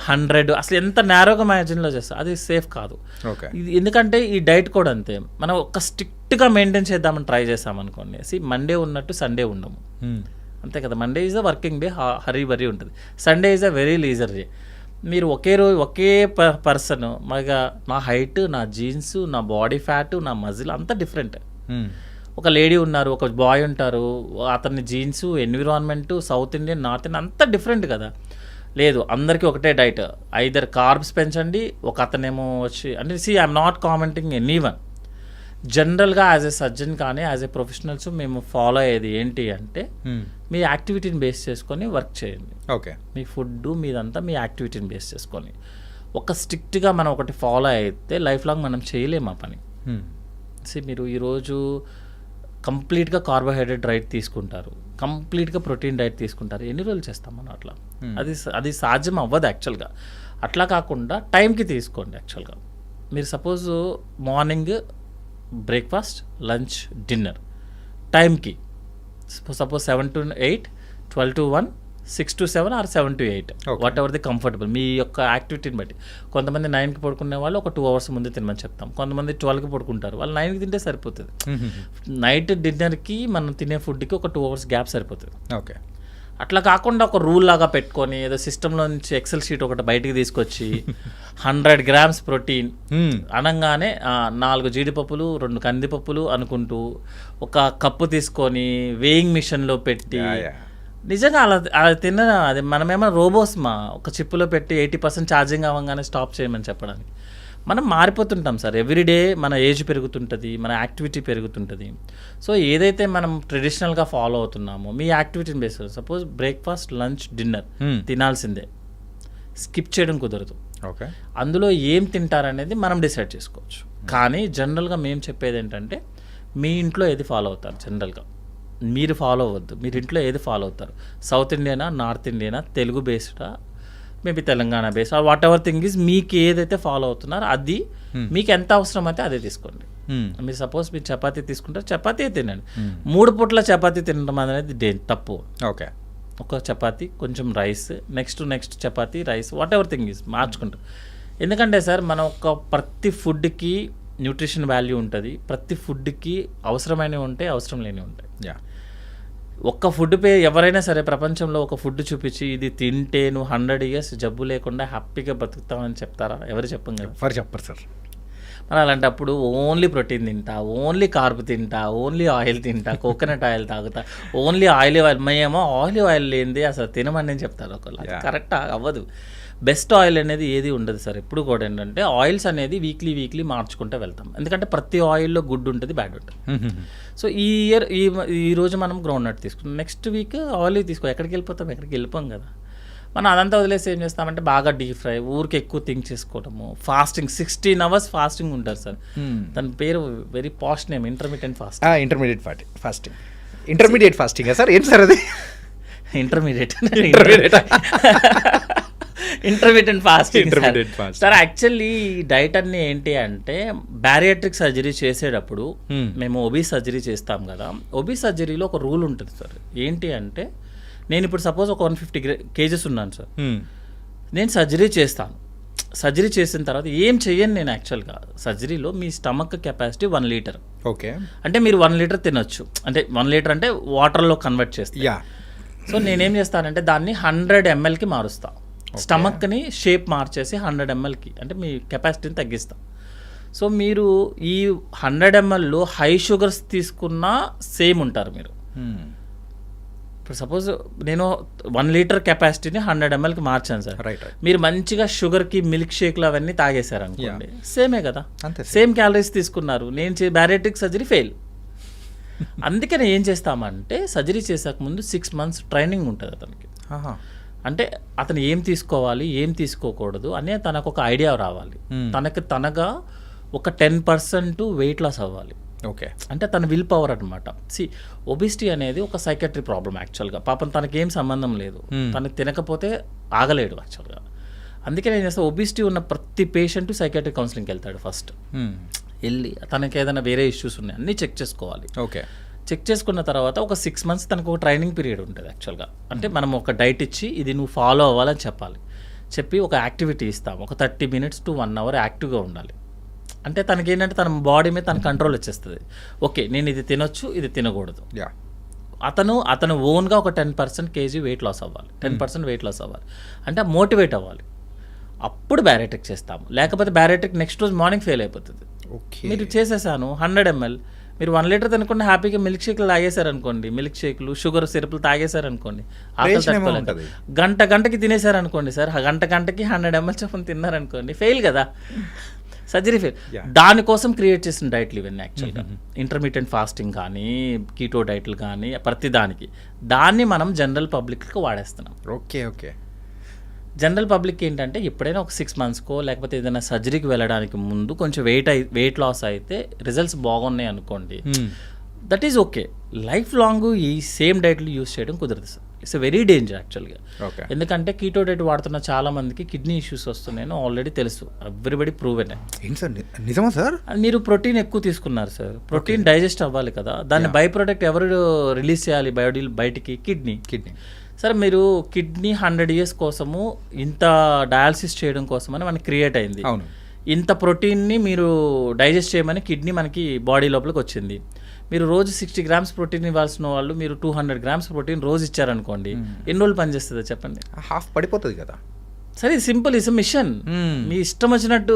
[SPEAKER 3] 100, అసలు ఎంత నేరోగా మ్యాజిన్లో చేస్తారు, అది సేఫ్ కాదు.
[SPEAKER 2] ఓకే,
[SPEAKER 3] ఇది ఎందుకంటే ఈ డైట్ కూడా అంతే, మనం ఒక స్ట్రిక్ట్గా మెయింటైన్ చేద్దామని ట్రై చేసామనుకోండి, మండే ఉన్నట్టు సండే ఉండము, అంతే కదా. Monday is a working day, hurry burry ఉంటుంది. Sunday is a very leisure day. మీరు ఒకే రోజు ఒకే పర్సన్, మగా నా హైట్, నా జీన్స్, నా బాడీ ఫ్యాట్, నా మజిల్ అంతా డిఫరెంట్. ఒక లేడీ ఉన్నారు, ఒక బాయ్ ఉంటారు, అతని jeans, environment, south Indian, north Indian అంతా డిఫరెంట్ కదా. లేదు, అందరికీ ఒకటే డైట్, ఐదర్ కార్బ్స్ పెంచండి, ఒక అతనేమో వచ్చి అంటే I'm not commenting any one, జనరల్గా యాజ్ ఏ సర్జన్ కానీ యాజ్ ఏ ప్రొఫెషనల్స్ మేము ఫాలో అయ్యేది ఏంటి అంటే మీ యాక్టివిటీని బేస్ చేసుకొని వర్క్ చేయండి.
[SPEAKER 2] ఓకే,
[SPEAKER 3] మీ ఫుడ్ మీదంతా మీ యాక్టివిటీని బేస్ చేసుకొని ఒక స్ట్రిక్ట్గా మనం ఒకటి ఫాలో అయితే లైఫ్ లాంగ్ మనం చేయలేము ఆ పని. మీరు ఈరోజు కంప్లీట్గా కార్బోహైడ్రేట్ డైట్ తీసుకుంటారు, కంప్లీట్గా ప్రోటీన్ డైట్ తీసుకుంటారు, ఎన్ని రోజులు చేస్తాం మనం అట్లా? అది సాధ్యం అవ్వదు యాక్చువల్గా. అట్లా కాకుండా టైంకి తీసుకోండి. యాక్చువల్గా మీరు suppose morning breakfast, lunch, dinner టైంకి, suppose 7 to 8, 12 to 1, 6 to 7 or 7 to 8, whatever the comfortable మీ యొక్క యాక్టివిటీని బట్టి. కొంతమంది 9కి పడుకునే వాళ్ళు ఒక 2 hours ముందు తినమని చెప్తాం, కొంతమంది 12కి పడుకుంటారు, వాళ్ళు 9కి తింటే సరిపోతుంది. నైట్ డిన్నర్కి మనం తినే ఫుడ్కి ఒక 2 hours గ్యాప్ సరిపోతుంది.
[SPEAKER 2] ఓకే,
[SPEAKER 3] అట్లా కాకుండా ఒక రూల్ లాగా పెట్టుకొని ఏదో సిస్టంలో నుంచి ఎక్సెల్ షీట్ ఒకటి బయటికి తీసుకొచ్చి 100 grams ప్రోటీన్ అనగానే 4 జీడిపప్పులు, 2 కందిపప్పులు అనుకుంటూ ఒక కప్పు తీసుకొని వేయింగ్ మిషన్లో పెట్టి, నిజంగా అలా తిన్న అది మనమేమో రోబోస్ ఒక చిప్పులో పెట్టి 80% ఛార్జింగ్ అవ్వగానే స్టాప్ చేయమని చెప్పడానికి. మనం మారిపోతుంటాం సార్, ఎవ్రీడే మన ఏజ్ పెరుగుతుంటుంది, మన యాక్టివిటీ పెరుగుతుంటుంది. సో ఏదైతే మనం ట్రెడిషనల్గా ఫాలో అవుతున్నామో మీ యాక్టివిటీని base, suppose breakfast, lunch, dinner తినాల్సిందే, స్కిప్ చేయడం కుదరదు.
[SPEAKER 2] ఓకే,
[SPEAKER 3] అందులో ఏం తింటారనేది మనం డిసైడ్ చేసుకోవచ్చు. కానీ జనరల్గా మేము చెప్పేది ఏంటంటే మీ ఇంట్లో ఏది ఫాలో అవుతారు, జనరల్గా మీరు ఫాలో అవ్వద్దు, మీరు ఇంట్లో ఏది ఫాలో అవుతారు, సౌత్ ఇండియనా, నార్త్ ఇండియనా, తెలుగు బేస్డా, maybe Telangana base, whatever thing is మీకు ఏదైతే ఫాలో అవుతున్నారో అది మీకు ఎంత అవసరం అయితే అదే తీసుకోండి. మీరు సపోజ్ మీరు చపాతీ తీసుకుంటారు, చపాతీ తినండి. 3 పూట్ల చపాతీ తినడం అనేది తప్పు.
[SPEAKER 2] ఓకే,
[SPEAKER 3] ఒక చపాతీ, కొంచెం rice, next chapati, rice, what ever thing is మార్చుకుంటారు. ఎందుకంటే సార్ మనం ప్రతి ఫుడ్కి న్యూట్రిషన్ వాల్యూ ఉంటుంది, ప్రతి ఫుడ్కి అవసరమైనవి ఉంటాయి, అవసరం లేనివి ఉంటాయి. ఒక్క ఫుడ్ ఎవరైనా సరే ప్రపంచంలో ఒక ఫుడ్ చూపించి ఇది తింటే నువ్వు 100 years జబ్బు లేకుండా హ్యాపీగా బతుకుతామని చెప్తారా? ఎవరు చెప్పం కదా,
[SPEAKER 2] ఎవరు చెప్పరు సార్.
[SPEAKER 3] మరి అలాంటప్పుడు ఓన్లీ ప్రోటీన్ తింటా, ఓన్లీ కార్బ్ తింటా, ఓన్లీ ఆయిల్ తింటా, కోకోనట్ ఆయిల్ తాగుతా, ఓన్లీ ఆయిల్ మేమో ఆలివ్ ఆయిల్ లేనిది అసలు తినమని చెప్తారు ఒకళ్ళు. అది కరెక్ట్ అవ్వదు. బెస్ట్ ఆయిల్ అనేది ఏది ఉండదు సార్. ఎప్పుడు కూడా ఏంటంటే ఆయిల్స్ అనేది వీక్లీ మార్చుకుంటూ వెళ్తాం, ఎందుకంటే ప్రతి ఆయిల్లో గుడ్ ఉంటుంది, బ్యాడ్ ఉంటుంది. సో ఈ రోజు మనం గ్రౌండ్ నట్ తీసుకుంటాం, నెక్స్ట్ వీక్ ఆయిల్ తీసుకో, ఎక్కడికి వెళ్ళిపోం కదా మనం. అదంతా వదిలేసి ఏం చేస్తామంటే బాగా డీప్ ఫ్రై, ఊరికి ఎక్కువ థింక్ చేసుకోవటము, ఫాస్టింగ్ 16 hours ఫాస్టింగ్ ఉంటారు సార్. దాని పేరు very past name, intermediate fasting.
[SPEAKER 2] Intermediate fasting sir, ఏంటి సార్ అది?
[SPEAKER 3] Intermediate fasting sir. Actually diet అన్ని ఏంటి అంటే బ్యారియాట్రిక్ సర్జరీ చేసేటప్పుడు మేము ఒబీస్ సర్జరీ చేస్తాం కదా, ఒబీస్ సర్జరీలో ఒక రూల్ ఉంటుంది సార్. ఏంటి అంటే నేను ఇప్పుడు సపోజ్ ఒక 150 kgs ఉన్నాను సార్, నేను సర్జరీ చేస్తాను. సర్జరీ చేసిన తర్వాత ఏం చెయ్యను నేను. యాక్చువల్గా సర్జరీలో మీ స్టమక్ కెపాసిటీ 1 liter.
[SPEAKER 2] ఓకే,
[SPEAKER 3] అంటే మీరు 1 liter తినొచ్చు, అంటే 1 liter అంటే వాటర్లో కన్వర్ట్ చేస్తా. సో నేనేం చేస్తానంటే దాన్ని 100 mlకి మారుస్తాను. స్టమక్ని షేప్ మార్చేసి 100 mlకి, అంటే మీ కెపాసిటీని తగ్గిస్తాం. సో మీరు ఈ 100 mlలో హై షుగర్స్ తీసుకున్నా సేమ్ ఉంటారు మీరు. ఇప్పుడు సపోజ్ నేను 1 liter కెపాసిటీని 100 mlకి మార్చాను సార్. మీరు మంచిగా షుగర్కి మిల్క్ షేక్లు అవన్నీ తాగేశారు అనుకోండి, సేమే కదా, సేమ్ క్యాలరీస్ తీసుకున్నారు. నేను బ్యారియాట్రిక్ సర్జరీ ఫెయిల్. అందుకని ఏం చేస్తామంటే సర్జరీ చేసాక ముందు 6 months ట్రైనింగ్ ఉంటుంది అతనికి. అంటే అతను ఏం తీసుకోవాలి, ఏం తీసుకోకూడదు అనే తనకు ఒక ఐడియా రావాలి. తనగా ఒక 10% వెయిట్ లాస్ అవ్వాలి.
[SPEAKER 2] ఓకే,
[SPEAKER 3] అంటే తన విల్ పవర్ అనమాట. ఒబిసిటీ అనేది ఒక సైకాట్రీ ప్రాబ్లం యాక్చువల్గా. పాపం తనకేం సంబంధం లేదు, తనకు తినకపోతే ఆగలేడు యాక్చువల్గా. అందుకే నేను చేస్తాను, ఒబిసిటీ ఉన్న ప్రతి పేషెంట్ సైకాట్రిక్ కౌన్సిలింగ్కి వెళ్తాడు ఫస్ట్. వెళ్ళి తనకి ఏదైనా వేరే ఇష్యూస్ ఉన్నాయి అన్నీ చెక్ చేసుకోవాలి.
[SPEAKER 2] ఓకే,
[SPEAKER 3] చెక్ చేసుకున్న తర్వాత ఒక 6 months తనకు ఒక ట్రైనింగ్ పీరియడ్ ఉంటుంది యాక్చువల్గా. అంటే మనం ఒక డైట్ ఇచ్చి ఇది నువ్వు ఫాలో అవ్వాలని చెప్పాలి. చెప్పి ఒక యాక్టివిటీ ఇస్తాం, ఒక 30 minutes to 1 hour యాక్టివ్గా ఉండాలి. అంటే తనకి ఏంటంటే తన బాడీ మీద తన కంట్రోల్ వచ్చేస్తుంది. ఓకే, నేను ఇది తినొచ్చు, ఇది తినకూడదు. అతను ఓన్గా ఒక 10% kg వెయిట్ లాస్ అవ్వాలి, 10% వెయిట్ లాస్ అవ్వాలి. అంటే మోటివేట్ అవ్వాలి. అప్పుడు బ్యారెట్రిక్ చేస్తాము. లేకపోతే బ్యారెట్రిక్ నెక్స్ట్ రోజు మార్నింగ్ ఫెయిల్ అయిపోతుంది. మీరు చేసేసాను 100 ml, మీరు 1 లీటర్ తినకుండా హ్యాపీగా మిల్క్ షేక్లు తాగేశారనుకోండి, మిల్క్ షేక్లు షుగర్ సిరప్లు తాగేశారనుకోండి, గంటకి తినేశారనుకోండి సార్, గంటకి 100 ml చొప్పున తిన్నారనుకోండి, ఫెయిల్ కదా, సర్జరీ ఫెయిల్. దానికోసం క్రియేట్ చేసిన డైట్లు ఇవన్నీ యాక్చువల్గా. ఇంటర్మీడియట్ ఫాస్టింగ్ కానీ, కీటో డైట్లు కానీ, ప్రతి దాన్ని మనం జనరల్ పబ్లిక్కి వాడేస్తున్నాం.
[SPEAKER 2] ఓకే.
[SPEAKER 3] జనరల్ పబ్లిక్ ఏంటంటే ఎప్పుడైనా ఒక 6 monthsకో లేకపోతే ఏదైనా సర్జరీకి వెళ్ళడానికి ముందు కొంచెం వెయిట్ లాస్ అయితే రిజల్ట్స్ బాగున్నాయి అనుకోండి, that is okay. Life long ఈ సేమ్ డైట్లు యూస్ చేయడం కుదరదు సార్. ఇట్స్ వెరీ డేంజర్ యాక్చువల్గా. ఎందుకంటే కీటో డైట్ వాడుతున్న చాలా మందికి కిడ్నీ ఇష్యూస్ వస్తున్నాయని ఆల్రెడీ తెలుసు, ఎవ్రీబడి ప్రూవెన్.
[SPEAKER 2] నిజమా సార్?
[SPEAKER 3] మీరు ప్రోటీన్ ఎక్కువ తీసుకున్నారు సార్, ప్రోటీన్ డైజెస్ట్ అవ్వాలి కదా, దాన్ని బై ప్రొడక్ట్ ఎవరు రిలీజ్ చేయాలి బయటికి? కిడ్నీ. సరే, మీరు కిడ్నీ 100 years కోసము ఇంత డయాలసిస్ చేయడం కోసమని మనకి క్రియేట్ అయింది. ఇంత ప్రోటీన్ని మీరు డైజెస్ట్ చేయమని కిడ్నీ మనకి బాడీ లోపలికి వచ్చింది. మీరు రోజు 60 grams ప్రోటీన్ ఇవ్వాల్సిన వాళ్ళు మీరు 200 grams ప్రోటీన్ రోజు ఇచ్చారనుకోండి, ఎన్ని రోజులు పనిచేస్తుందో చెప్పండి?
[SPEAKER 2] హాఫ్ పడిపోతుంది కదా.
[SPEAKER 3] సరే, సింపుల్ ఇస్ మిషన్. మీ ఇష్టం వచ్చినట్టు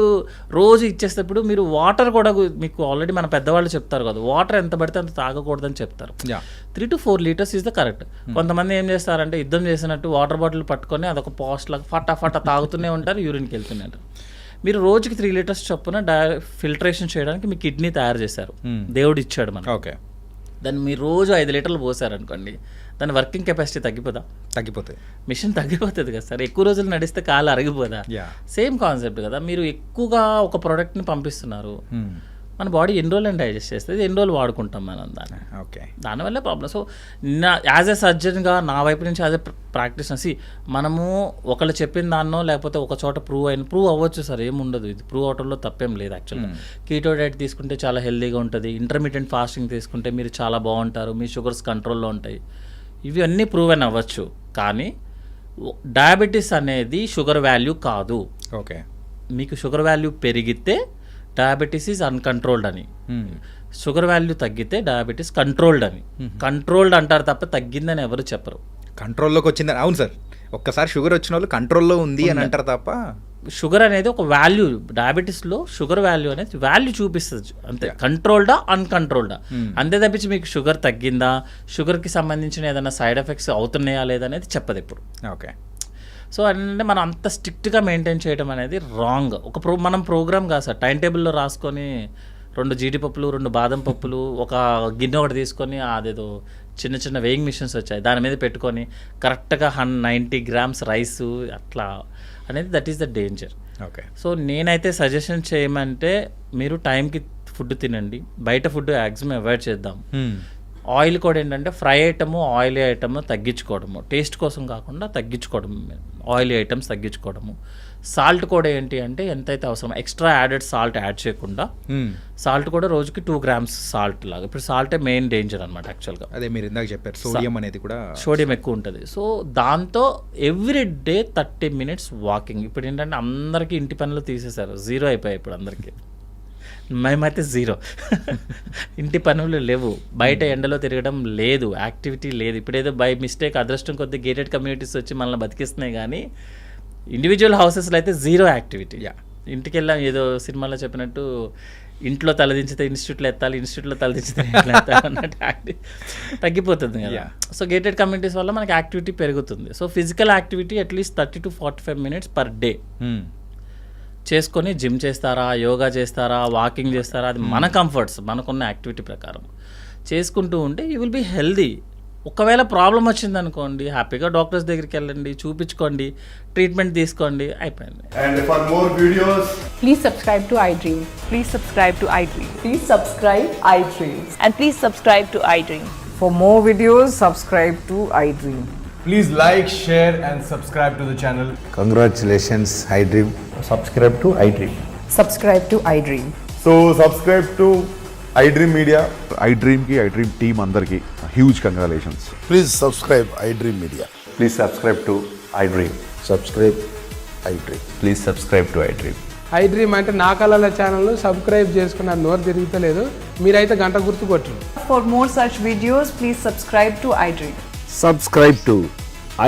[SPEAKER 3] రోజు ఇచ్చేటప్పుడు మీరు వాటర్ కూడా, మీకు ఆల్రెడీ మన పెద్దవాళ్ళు చెప్తారు కదా, వాటర్ ఎంత పడితే అంత తాగకూడదని చెప్తారు. 3 to 4 liters is the correct. కొంతమంది ఏం చేస్తారంటే యుద్ధం చేసినట్టు వాటర్ బాటిల్ పట్టుకొని అదొక పాస్ట్ లాగా ఫటా తాగుతూనే ఉంటారు, యూరిన్కి వెళ్తూనే ఉంటారు. మీరు రోజుకి 3 liters చొప్పున ఫిల్టరేషన్ చేయడానికి మీ కిడ్నీ తయారు చేశారు, దేవుడు ఇచ్చాడు మనకు.
[SPEAKER 2] ఓకే,
[SPEAKER 3] దాన్ని మీరు రోజు 5 లీటర్లు పోసారనుకోండి, దాని వర్కింగ్ కెపాసిటీ తగ్గిపోతుంది. మిషన్ తగ్గిపోతుంది కదా సార్. ఎక్కువ రోజులు నడిస్తే కాలు అరిగిపోదా? సేమ్ కాన్సెప్ట్ కదా. మీరు ఎక్కువగా ఒక ప్రోడక్ట్ని పంపిస్తున్నారు, మన బాడీ ఎన్ని రోజులు డైజెస్ట్ చేస్తుంది, ఎన్ని రోజులు వాడుకుంటాం మనం దాన్ని. దానివల్లే ప్రాబ్లం. సో యాజ్ ఎ సర్జన్గా నా వైపు నుంచి యాజ్ ఎ ప్రాక్టీషనర్, మనము ఒకళ్ళు చెప్పిన దాన్నో లేకపోతే ఒక చోట ప్రూవ్ అవ్వచ్చు సార్, ఏముండదు, ఇది ప్రూవ్ అవటంలో తప్పేం లేదు యాక్చువల్గా. కీటో డైట్ తీసుకుంటే చాలా హెల్తీగా ఉంటుంది, ఇంటర్మీడియట్ ఫాస్టింగ్ తీసుకుంటే మీరు చాలా బాగుంటారు, మీ షుగర్స్ కంట్రోల్లో ఉంటాయి, ఇవి అన్నీ ప్రూవెన్ అవ్వచ్చు. కానీ డయాబెటీస్ అనేది షుగర్ వాల్యూ కాదు.
[SPEAKER 2] ఓకే,
[SPEAKER 3] మీకు షుగర్ వాల్యూ పెరిగితే డయాబెటీస్ ఈజ్ అన్కంట్రోల్డ్ అని, షుగర్ వాల్యూ తగ్గితే డయాబెటీస్ కంట్రోల్డ్ అని. కంట్రోల్డ్ అంటారు తప్ప తగ్గిందని ఎవరు చెప్పరు.
[SPEAKER 2] కంట్రోల్లోకి వచ్చిందని. అవును సార్, ఒక్కసారి షుగర్ వచ్చిన వాళ్ళు కంట్రోల్లో ఉంది అని అంటారు తప్ప,
[SPEAKER 3] షుగర్ అనేది ఒక వాల్యూ, డయాబెటీస్లో షుగర్ వాల్యూ అనేది వాల్యూ చూపిస్తుంది అంతే. కంట్రోల్డా అన్కంట్రోల్డా అంతే తప్పించి మీకు షుగర్ తగ్గిందా, షుగర్కి సంబంధించిన ఏదైనా సైడ్ ఎఫెక్ట్స్ అవుతున్నాయా లేదనేది చెప్పదు ఇప్పుడు.
[SPEAKER 2] ఓకే,
[SPEAKER 3] సో అంటే మనం అంత స్ట్రిక్ట్గా మెయింటైన్ చేయడం అనేది రాంగ్. మనం ప్రోగ్రామ్ కాదు సార్, టైం టేబుల్లో రాసుకొని 2 జీడిపప్పులు 2 బాదం పప్పులు ఒక గిన్నె ఒకటి తీసుకొని, అదేదో చిన్న వెయింగ్ మిషన్స్ వచ్చాయి, దాని మీద పెట్టుకొని కరెక్ట్గా 90 grams రైస్ అట్లా అనేది, that is the danger.
[SPEAKER 2] Okay,
[SPEAKER 3] so నేనైతే సజెషన్ చేయమంటే మీరు టైంకి ఫుడ్ తినండి, బయట ఫుడ్ మ్యాక్సిమం అవాయిడ్ చేద్దాం. ఆయిల్ కూడా ఏంటంటే ఫ్రై ఐటము, ఆయిలీ ఐటమ్ తగ్గించుకోవడము, టేస్ట్ కోసం కాకుండా తగ్గించుకోవడం, ఆయిలీ ఐటమ్స్ తగ్గించుకోవడము. సాల్ట్ కూడా ఏంటి అంటే ఎంతైతే అవసరం ఎక్స్ట్రా యాడెడ్ సాల్ట్ యాడ్ చేయకుండా, సాల్ట్ కూడా రోజుకి 2 grams సాల్ట్ లాగా. ఇప్పుడు సాల్టే మెయిన్ డేంజర్ అనమాట యాక్చువల్గా.
[SPEAKER 2] అదే మీరు ఇందాక చెప్పారు, సోడియం అనేది కూడా,
[SPEAKER 3] సోడియం ఎక్కువ ఉంటుంది. సో దాంతో ఎవ్రీ డే 30 minutes వాకింగ్. ఇప్పుడు ఏంటంటే అందరికీ ఇంటి పనులు తీసేశారు, 0 అయిపోయాయి ఇప్పుడు అందరికీ. మేమైతే 0. ఇంటి పనులు లేవు, బయట ఎండలో తిరగడం లేదు, యాక్టివిటీ లేదు. ఇప్పుడేదో బై మిస్టేక్ అదృష్టం కొద్ది గేటెడ్ కమ్యూనిటీస్ వచ్చి మనల్ని బతికిస్తున్నాయి, కానీ ఇండివిజువల్ హౌసెస్లో అయితే 0 యాక్టివిటీ. ఇంటికి వెళ్ళాం, ఏదో సినిమాలో చెప్పినట్టు ఇంట్లో తలదించితే ఇన్స్టిట్యూట్లో ఎత్తాలి, ఇన్స్టిట్యూట్లో తలదించితే ఇంట్లో ఎత్తాలి అన్నట్టు తగ్గిపోతుంది కదా. సో గేటెడ్ కమ్యూనిటీస్ వల్ల మనకి యాక్టివిటీ పెరుగుతుంది. So physical activity at least 30 to 45 minutes per day చేసుకొని, జిమ్ చేస్తారా, యోగా చేస్తారా, వాకింగ్ చేస్తారా, అది మన కంఫర్ట్స్, మనకున్న యాక్టివిటీ ప్రకారం చేసుకుంటూ ఉంటే యూ విల్ బీ హెల్దీ. ఒకవేళ ప్రాబ్లం వచ్చిందనుకోండి, హ్యాపీగా డాక్టర్స్ దగ్గరికి వెళ్ళండి, చూపించుకోండి, ట్రీట్మెంట్ తీసుకోండి, అయిపోయింది.
[SPEAKER 4] And for more videos,
[SPEAKER 5] please subscribe to iDream.
[SPEAKER 6] Please subscribe to iDream.
[SPEAKER 5] Please subscribe iDream.
[SPEAKER 6] And please subscribe to iDream.
[SPEAKER 7] For more videos, subscribe to iDream.
[SPEAKER 4] Please like, share, and subscribe to the channel.
[SPEAKER 7] Congratulations, iDream.
[SPEAKER 8] Subscribe to iDream.
[SPEAKER 5] Subscribe to iDream.
[SPEAKER 8] So subscribe to iDream Media.
[SPEAKER 9] iDream ki iDream team అందరికి huge congratulations.
[SPEAKER 7] Please subscribe iDream Media.
[SPEAKER 8] Please subscribe to iDream.
[SPEAKER 7] Subscribe iDream.
[SPEAKER 8] Please subscribe to iDream.
[SPEAKER 10] iDream అంటే నా కళల ఛానల్ను subscribe చేసుకున్న నోరు తిరుగుతలేదు, మీరైతే గంట గుర్తు కొట్టండి.
[SPEAKER 6] For more such videos, please subscribe to iDream.
[SPEAKER 11] Subscribe to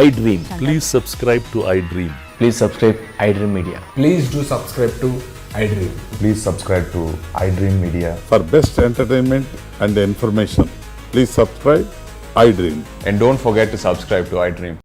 [SPEAKER 11] iDream. Please subscribe to iDream.
[SPEAKER 8] Please subscribe iDream Media.
[SPEAKER 4] Please do subscribe to iDream.
[SPEAKER 8] Please subscribe to iDream Media.
[SPEAKER 9] For best entertainment and information, please subscribe iDream.
[SPEAKER 8] And don't forget to subscribe to iDream.